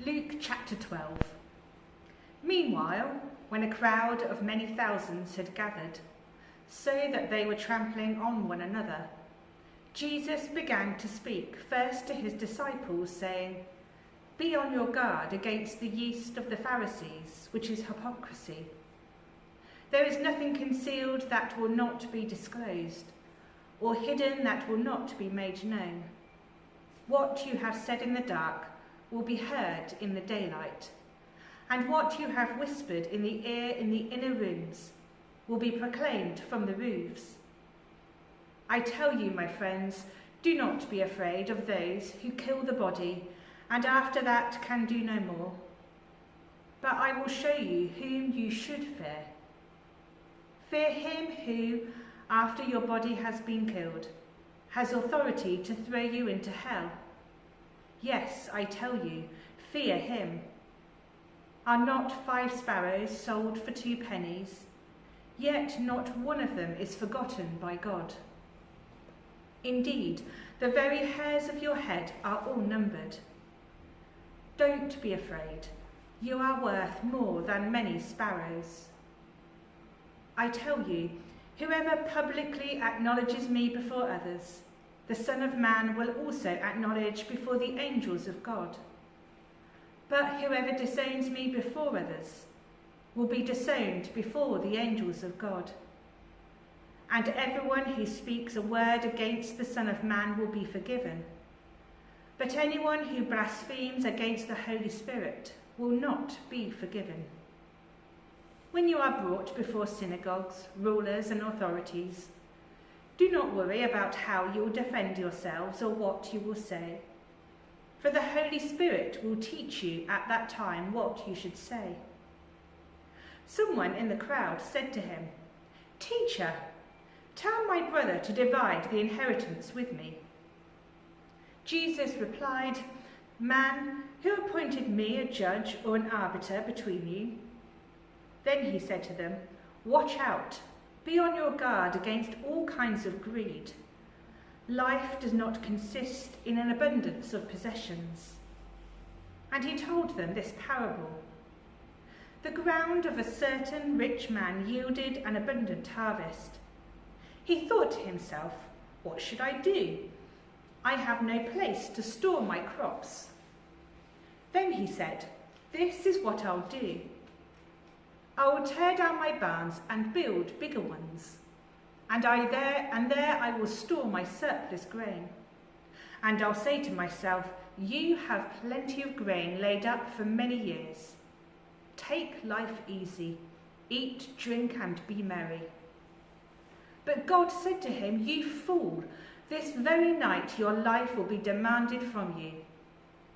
Luke chapter 12. Meanwhile, when a crowd of many thousands had gathered, so that they were trampling on one another, Jesus began to speak first to his disciples, saying, "Be on your guard against the yeast of the Pharisees, which is hypocrisy. There is nothing concealed that will not be disclosed, or hidden that will not be made known. What you have said in the dark will be heard in the daylight, and what you have whispered in the ear in the inner rooms will be proclaimed from the roofs. I tell you, my friends, do not be afraid of those who kill the body, and after that can do no more. But I will show you whom you should fear. Fear him who, after your body has been killed, has authority to throw you into hell. Yes, I tell you, fear him. Are not 5 sparrows sold for 2 pennies? Yet not one of them is forgotten by God. Indeed, the very hairs of your head are all numbered. Don't be afraid. You are worth more than many sparrows. I tell you, whoever publicly acknowledges me before others, the Son of Man will also acknowledge before the angels of God. But whoever disowns me before others will be disowned before the angels of God. And everyone who speaks a word against the Son of Man will be forgiven. But anyone who blasphemes against the Holy Spirit will not be forgiven. When you are brought before synagogues, rulers and authorities, do not worry about how you will defend yourselves or what you will say, for the Holy Spirit will teach you at that time what you should say." Someone in the crowd said to him, "Teacher, tell my brother to divide the inheritance with me." Jesus replied, "Man, who appointed me a judge or an arbiter between you?" Then he said to them, "Watch out. Be on your guard against all kinds of greed. Life does not consist in an abundance of possessions." And he told them this parable. The ground of a certain rich man yielded an abundant harvest. He thought to himself, "What should I do? I have no place to store my crops." Then he said, "This is what I'll do. I will tear down my barns and build bigger ones, and there I will store my surplus grain. And I'll say to myself, you have plenty of grain laid up for many years. Take life easy, eat, drink, and be merry." But God said to him, "You fool, this very night your life will be demanded from you.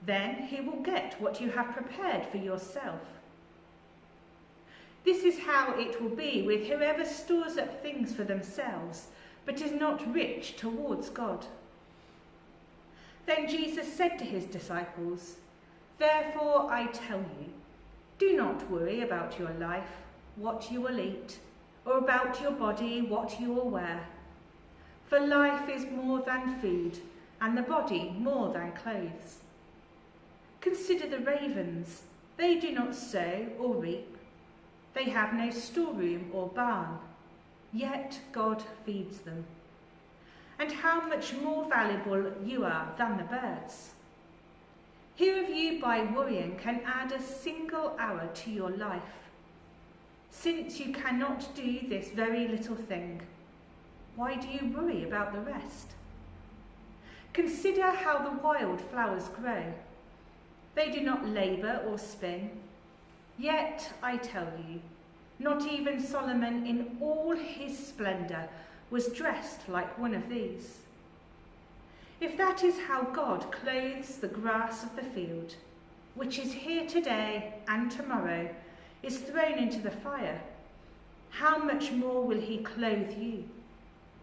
Then who will get what you have prepared for yourself? This is how it will be with whoever stores up things for themselves, but is not rich towards God." Then Jesus said to his disciples, "Therefore I tell you, do not worry about your life, what you will eat, or about your body, what you will wear. For life is more than food, and the body more than clothes. Consider the ravens. They do not sow or reap. They have no storeroom or barn, yet God feeds them. And how much more valuable you are than the birds. Who of you by worrying can add a single hour to your life? Since you cannot do this very little thing, why do you worry about the rest? Consider how the wild flowers grow. They do not labour or spin. Yet I tell you, not even Solomon in all his splendour was dressed like one of these. If that is how God clothes the grass of the field, which is here today and tomorrow is thrown into the fire, how much more will he clothe you,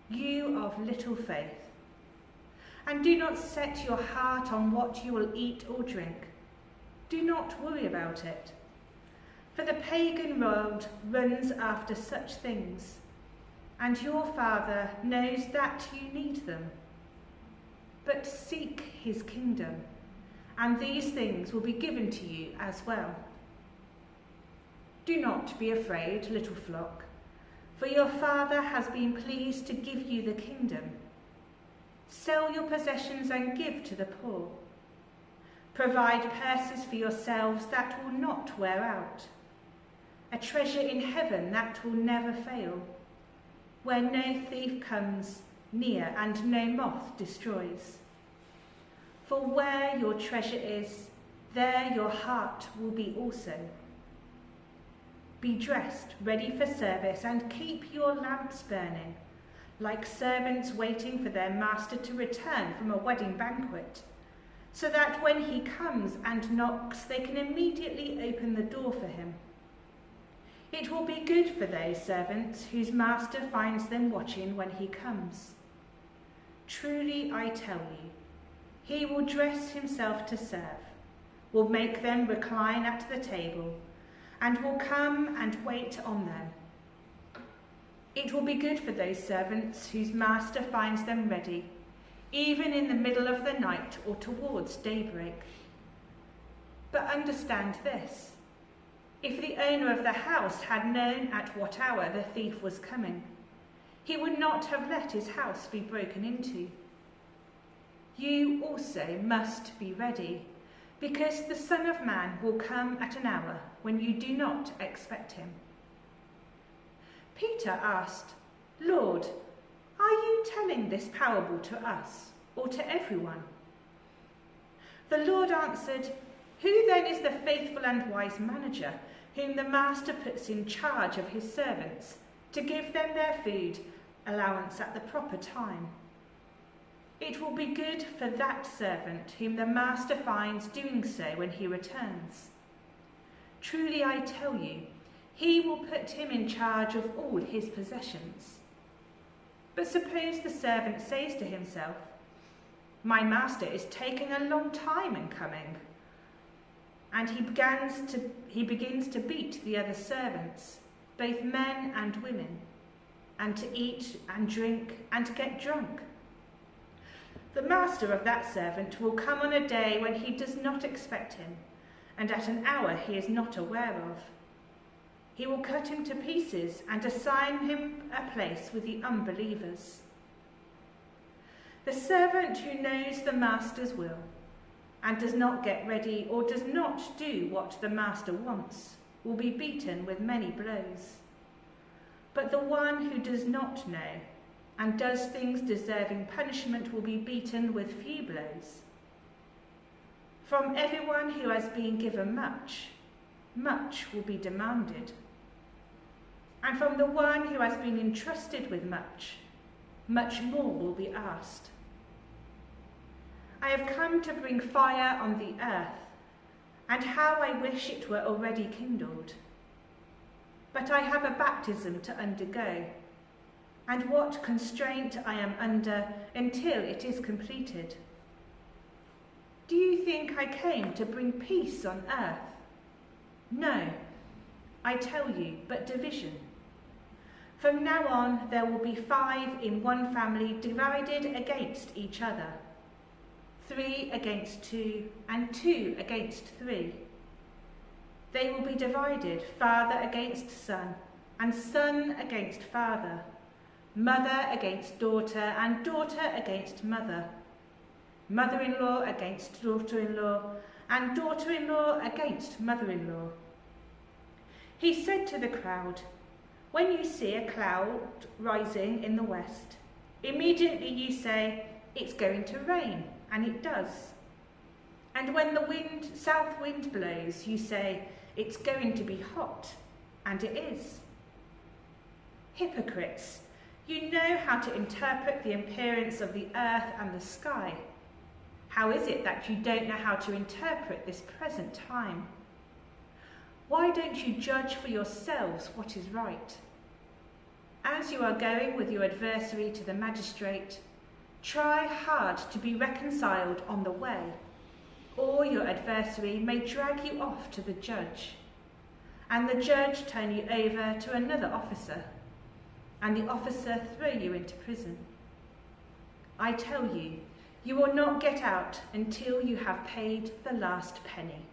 you of little faith? And do not set your heart on what you will eat or drink. Do not worry about it. For the pagan world runs after such things, and your Father knows that you need them. But seek his kingdom, and these things will be given to you as well. Do not be afraid, little flock, for your Father has been pleased to give you the kingdom. Sell your possessions and give to the poor. Provide purses for yourselves that will not wear out, a treasure in heaven that will never fail, where no thief comes near and no moth destroys. For where your treasure is, there your heart will be also. Be dressed, ready for service, and keep your lamps burning, like servants waiting for their master to return from a wedding banquet, so that when he comes and knocks, they can immediately open the door for him. It will be good for those servants whose master finds them watching when he comes. Truly, I tell you, he will dress himself to serve, will make them recline at the table, and will come and wait on them. It will be good for those servants whose master finds them ready, even in the middle of the night or towards daybreak. But understand this: if the owner of the house had known at what hour the thief was coming, he would not have let his house be broken into. You also must be ready, because the Son of Man will come at an hour when you do not expect him. Peter asked, Lord, are you telling this parable to us or to everyone? The Lord answered, Who then is the faithful and wise manager whom the master puts in charge of his servants to give them their food allowance at the proper time? It will be good for that servant whom the master finds doing so when he returns. Truly I tell you, he will put him in charge of all his possessions. But suppose the servant says to himself, My master is taking a long time in coming, and he begins to beat the other servants, both men and women, and to eat and drink and to get drunk. The master of that servant will come on a day when he does not expect him, and at an hour he is not aware of. He will cut him to pieces and assign him a place with the unbelievers. The servant who knows the master's will and does not get ready or does not do what the master wants will be beaten with many blows. But the one who does not know and does things deserving punishment will be beaten with few blows. From everyone who has been given much, much will be demanded. And from the one who has been entrusted with much, much more will be asked. I have come to bring fire on the earth, and how I wish it were already kindled. But I have a baptism to undergo, and what constraint I am under until it is completed. Do you think I came to bring peace on earth? No, I tell you, but division. From now on there will be 5 in one family divided against each other, 3 against 2, and 2 against 3. They will be divided, father against son, and son against father, mother against daughter, and daughter against mother, mother-in-law against daughter-in-law, and daughter-in-law against mother-in-law. He said to the crowd, When you see a cloud rising in the west, immediately you say, It's going to rain, and it does. And when the south wind blows, you say, It's going to be hot, and it is. Hypocrites, you know how to interpret the appearance of the earth and the sky. How is it that you don't know how to interpret this present time? Why don't you judge for yourselves what is right? As you are going with your adversary to the magistrate, try hard to be reconciled on the way, or your adversary may drag you off to the judge, and the judge turn you over to another officer, and the officer throw you into prison. I tell you, You will not get out until you have paid the last penny.